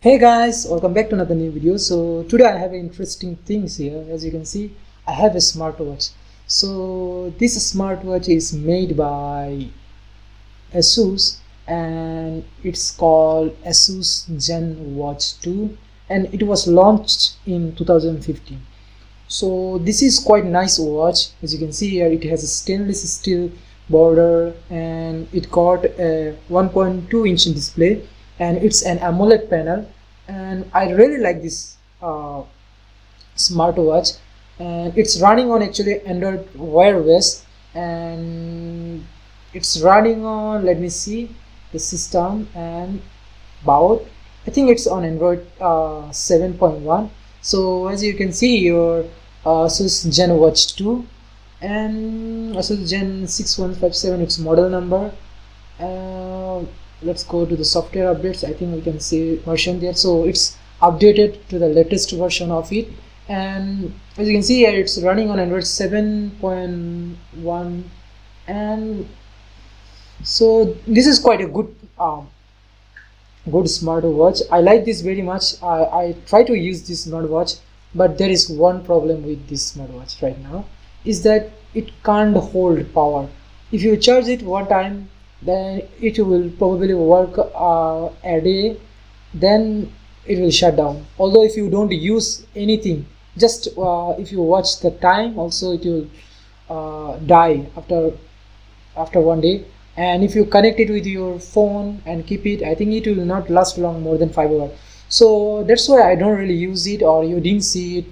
Hey guys, welcome back to another new video. So today I have interesting things here. As you can see, I have a smartwatch. So this smartwatch is made by Asus and it's called Asus ZenWatch 2 and it was launched in 2015. So this is quite nice watch. As you can see here, it has a stainless steel border and it got a 1.2-inch display and it's an AMOLED panel, and I really like this smartwatch, and it's running on actually Android Wear OS, and it's running on, let me see the system, and about I think it's on Android 7.1. so as you can see your Asus ZenWatch 2 and Asus Gen 6157, its model number. Let's go to the software updates. I think we can see version there, so it's updated to the latest version of it, and as you can see here, it's running on Android 7.1, and so this is quite a good smartwatch. I like this very much. I try to use this smartwatch, but there is one problem with this smartwatch right now, is that it can't hold power. If you charge it one time, then it will probably work a day, then it will shut down. Although if you don't use anything, just if you watch the time, also it will die after one day. And if you connect it with your phone and keep it, I think it will not last long, more than 5 hours. So that's why I don't really use it, or you didn't see it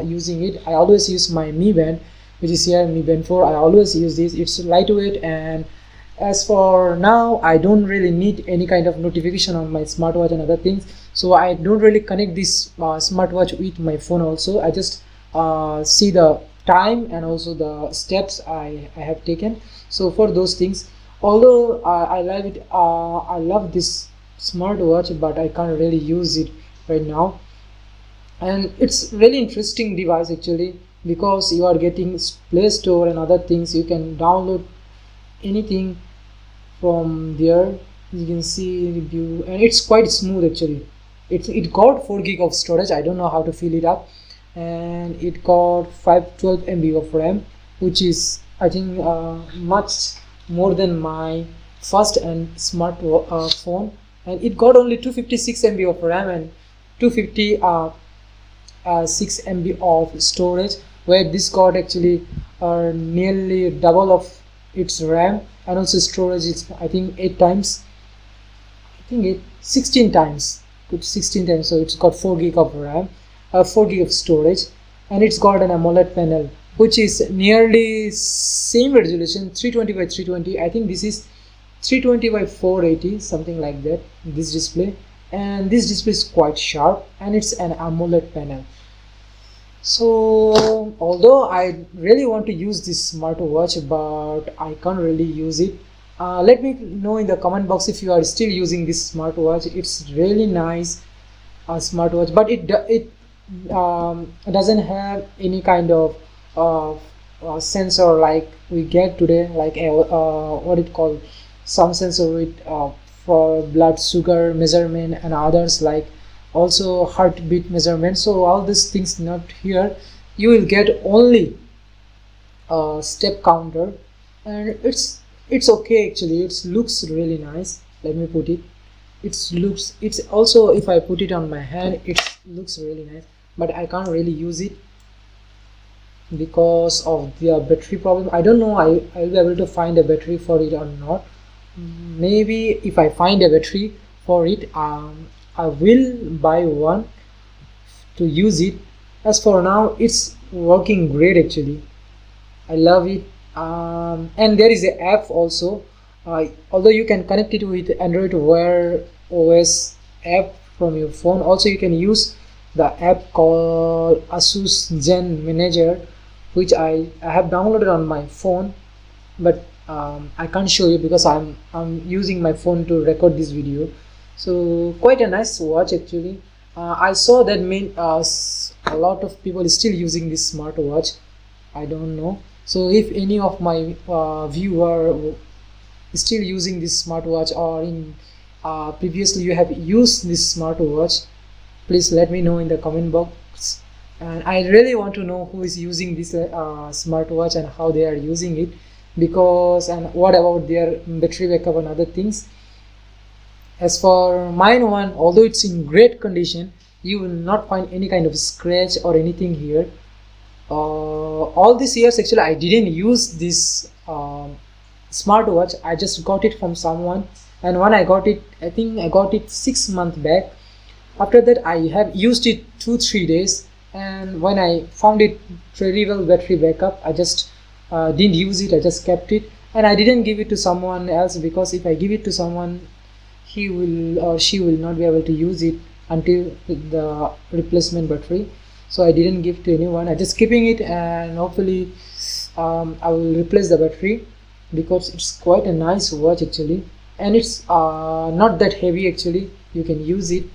using it. I always use my Mi Band, which is here, Mi Band 4. I always use this. It's lightweight, and as for now I don't really need any kind of notification on my smartwatch and other things, so I don't really connect this smartwatch with my phone. Also, I just see the time and also the steps I have taken. So for those things, although I love it, I love this smartwatch, but I can't really use it right now. And it's really interesting device actually, because you are getting Play Store and other things. You can download anything from there. You can see review, and it's quite smooth actually. It got 4 GB of storage. I don't know how to fill it up, and it got 512 MB of RAM, which is I think much more than my first and smart phone. And it got only 256 MB of RAM and 256 MB of storage, where this got actually nearly double of its RAM, and also storage is I think 8 times, I think 16 times, so it's got 4 GB of RAM, 4 GB of storage, and it's got an AMOLED panel which is nearly same resolution, 320 by 320. I think this is 320 by 480, something like that, this display. And this display is quite sharp, and it's an AMOLED panel. So although I really want to use this smartwatch, but I can't really use it. Let me know in the comment box if you are still using this smartwatch. It's really nice smartwatch, but it doesn't have any kind of sensor like we get today, like what it called, some sensor with for blood sugar measurement and others, like also heartbeat measurement. So all these things not here. You will get only a step counter, and it's okay actually. It looks really nice. Let me put it. It's also, if I put it on my hand, it looks really nice, but I can't really use it because of the battery problem. I don't know I'll be able to find a battery for it or not. Maybe if I find a battery for it, I will buy one to use it. As for now, it's working great actually. I love it. And there is an app also, although you can connect it with Android Wear OS app from your phone. Also you can use the app called Asus Gen Manager, which I have downloaded on my phone, but I can't show you because I'm using my phone to record this video. So quite a nice watch actually. I saw that a lot of people is still using this smartwatch. I don't know. So if any of my viewer still using this smartwatch, or in previously you have used this smartwatch, please let me know in the comment box. And I really want to know who is using this smartwatch and how they are using it, because and what about their battery backup and other things. As for mine one, although it's in great condition, you will not find any kind of scratch or anything here. All these years actually I didn't use this smartwatch. I just got it from someone, and when I got it, I think I got it 6 months back. After that I have used it 2-3 days, and when I found it very well battery backup, I just didn't use it. I just kept it, and I didn't give it to someone else, because if I give it to someone, he will or she will not be able to use it until the replacement battery. So I didn't give to anyone. I just keeping it, and hopefully I will replace the battery, because it's quite a nice watch actually, and it's not that heavy actually. You can use it.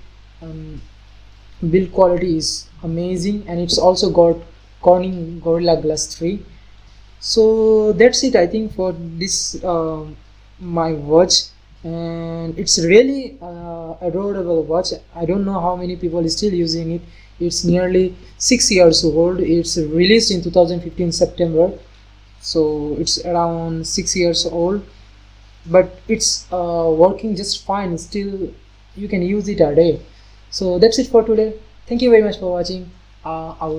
Build quality is amazing, and it's also got Corning Gorilla Glass 3. So that's it, I think, for this my watch, and it's really adorable watch. I don't know how many people is still using it. It's nearly 6 years old. It's released in 2015 September, so it's around 6 years old, but it's working just fine still. You can use it a day. So that's it for today. Thank you very much for watching. I will